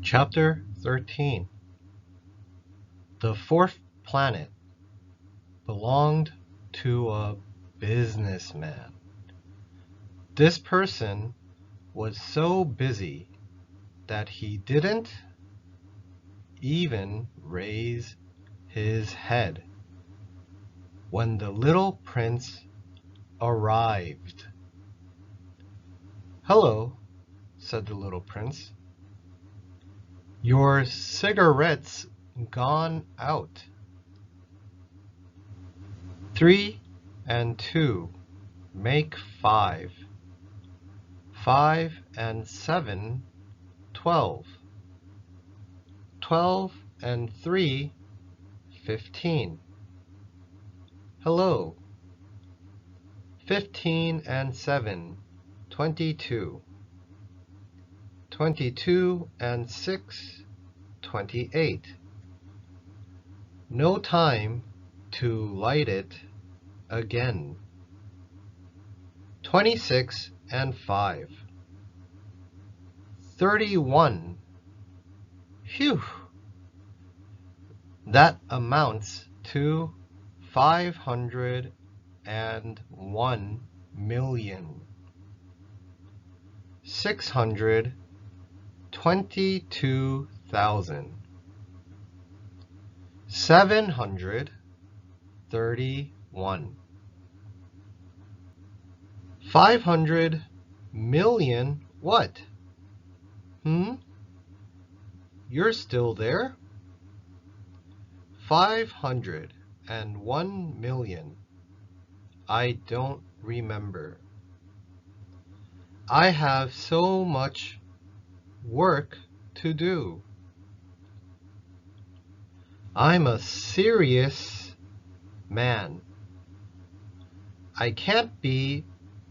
Chapter 13. The fourth planet belonged to a businessman. This person was so busy that he didn't even raise his head when the little prince arrived. "Hello," said the little prince. "Your cigarette's gone out." 3 and 2 make 5. 5 and 7, 12. 12 and 3, 15. Hello. 15 and 7, 22. 22 and 6, 28. No time to light it again. 26 and 5, 31. Phew! That amounts to 501 million. 622,000. 731. 500 million what? You're still there? 501 million. I don't remember. I have so much work to do. I'm a serious man. I can't be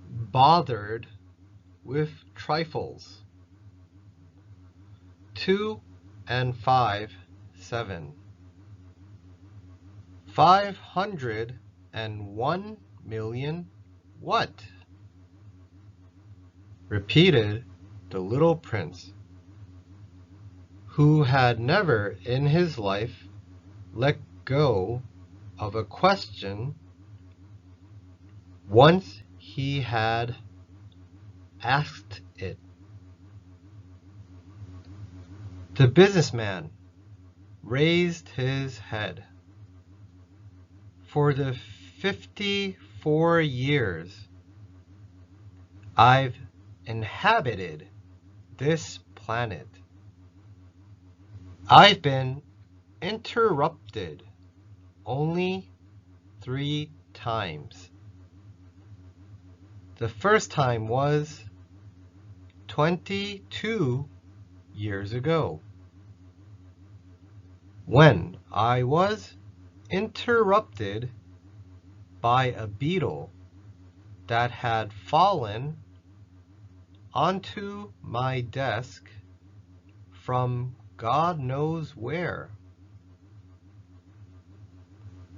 bothered with trifles. 2 and 5, 7. 501 million what? Repeated the little prince, who had never in his life let go of a question once he had asked it. The businessman raised his head. For the 54 years I've inhabited this planet, I've been interrupted only 3 times. The first time was 22 years ago, when I was interrupted by a beetle that had fallen onto my desk from God knows where.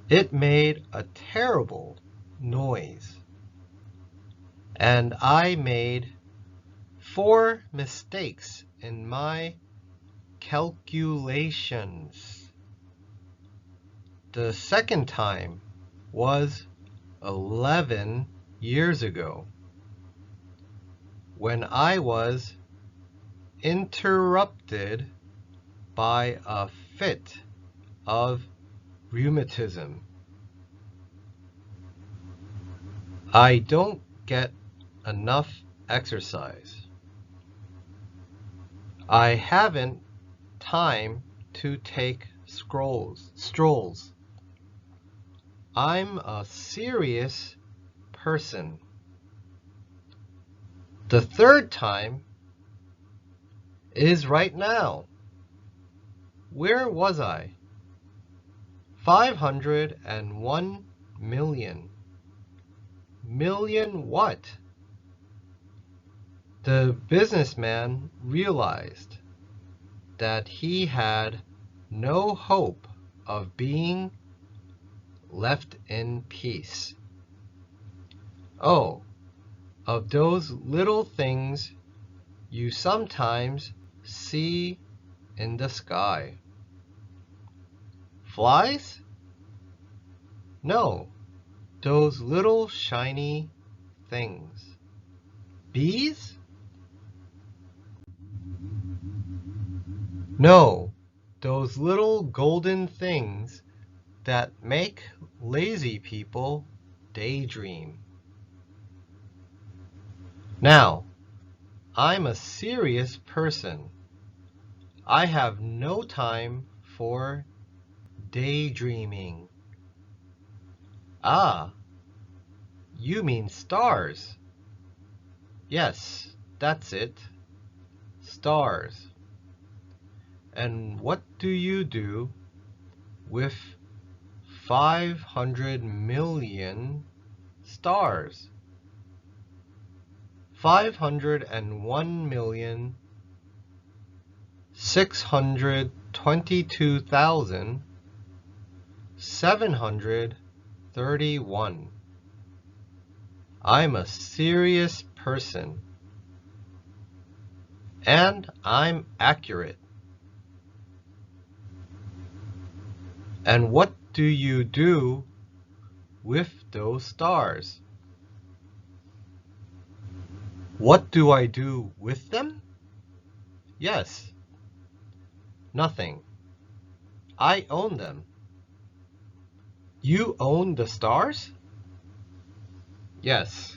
It made a terrible noise, and I made 4 mistakes in my calculations. The second time was 11 years ago, when I was interrupted by a fit of rheumatism. I don't get enough exercise. I haven't time to take strolls. I'm a serious person. The third time is right now. Where was I? 501 million. Million what? The businessman realized that he had no hope of being left in peace. Oh, of those little things you sometimes see in the sky. Flies? No, those little shiny things. Bees? No, those little golden things that make lazy people daydream. Now, I'm a serious person. I have no time for daydreaming. Ah, you mean stars? Yes, that's it. Stars. And what do you do with 500 million stars? 501,622,731. I'm a serious person. And I'm accurate. And what do you do with those stars? What do I do with them? Yes. Nothing. I own them. You own the stars? Yes.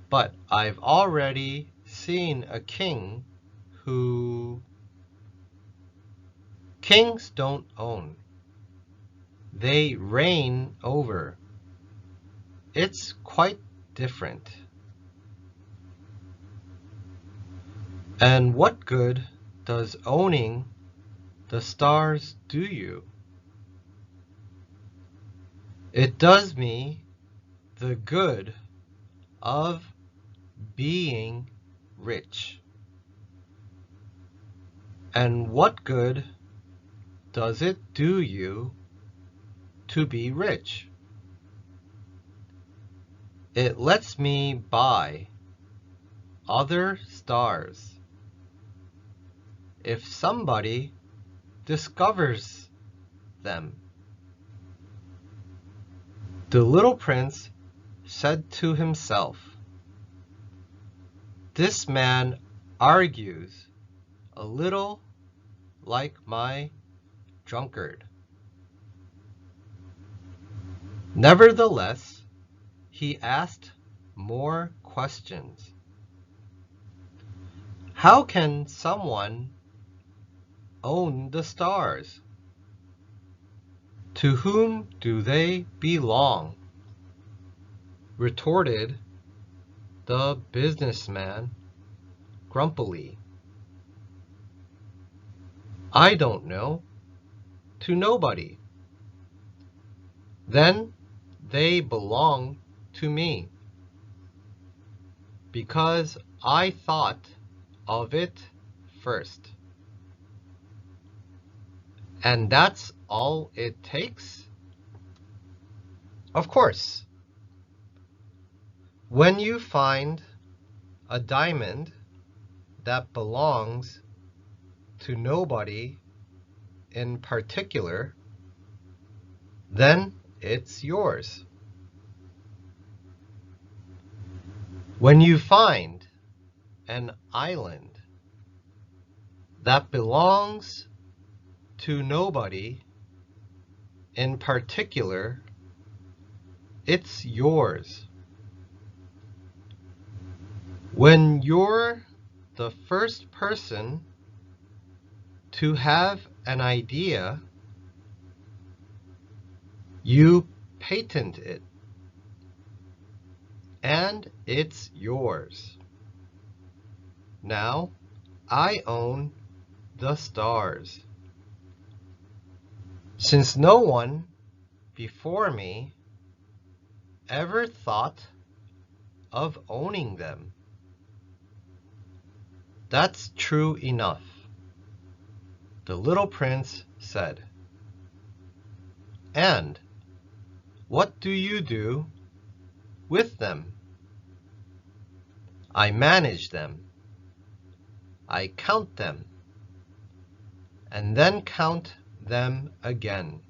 But I've already seen a king who... Kings don't own. They reign over. It's quite different. And what good does owning the stars do you? It does me the good of being rich. And what good does it do you to be rich? It lets me buy other stars. If somebody discovers them. The little prince said to himself, "This man argues a little like my drunkard." Nevertheless, he asked more questions. How can someone own the stars? To whom do they belong? Retorted the businessman grumpily. I don't know. To nobody. Then they belong to me, because I thought of it first. And that's all it takes? Of course. When you find a diamond that belongs to nobody in particular, then it's yours. When you find an island that belongs to nobody in particular, it's yours. When you're the first person to have an idea, you patent it, and it's yours. Now, I own the stars. Since no one before me ever thought of owning them. That's true enough, the little prince said. And what do you do with them? I manage them. I count them. and then count them again,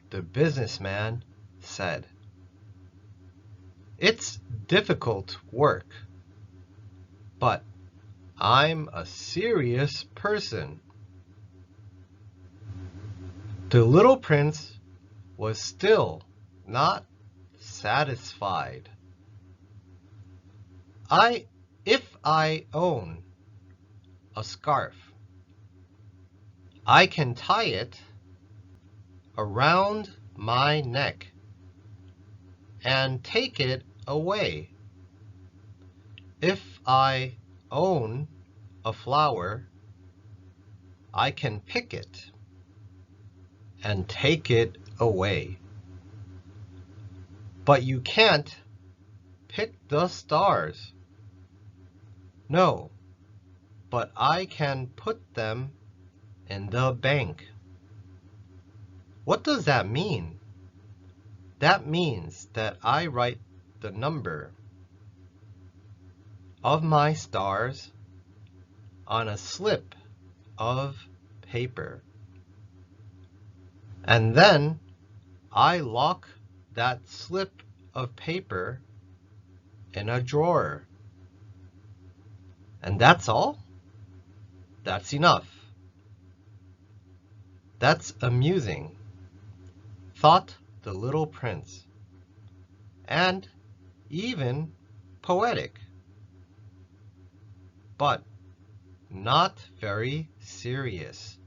the businessman said. It's difficult work, but I'm a serious person. The little prince was still not satisfied. If I own a scarf, I can tie it around my neck and take it away. If I own a flower, I can pick it and take it away. But you can't pick the stars. No, but I can put them in the bank. What does that mean? That means that I write the number of my stars on a slip of paper. And then I lock that slip of paper in a drawer. And that's all? That's enough. That's amusing, thought the little prince, and even poetic, but not very serious.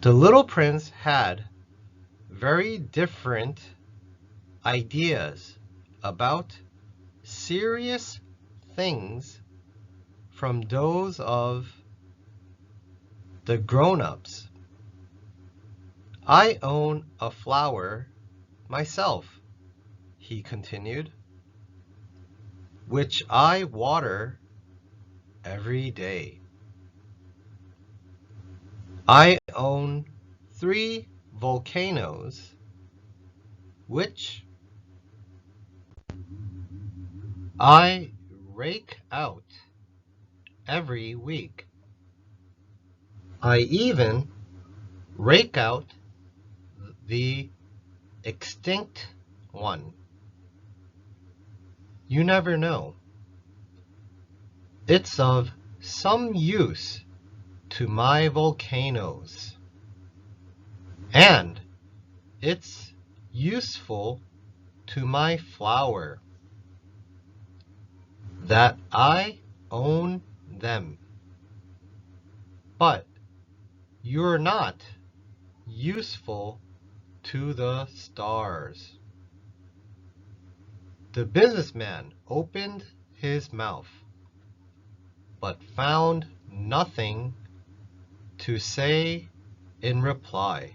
The little prince had very different ideas about serious things from those of the grown-ups. I own a flower myself, he continued, which I water every day. I own 3 volcanoes, which I rake out every week. I even rake out the extinct one. You never know. It's of some use to my volcanoes, and it's useful to my flower, that I own them. But you're not useful to the stars. The businessman opened his mouth, but found nothing to say in reply.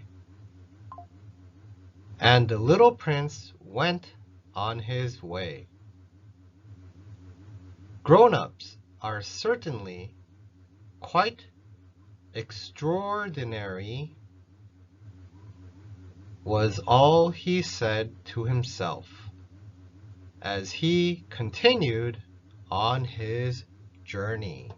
And the little prince went on his way. Grown-ups are certainly quite extraordinary, was all he said to himself as he continued on his journey.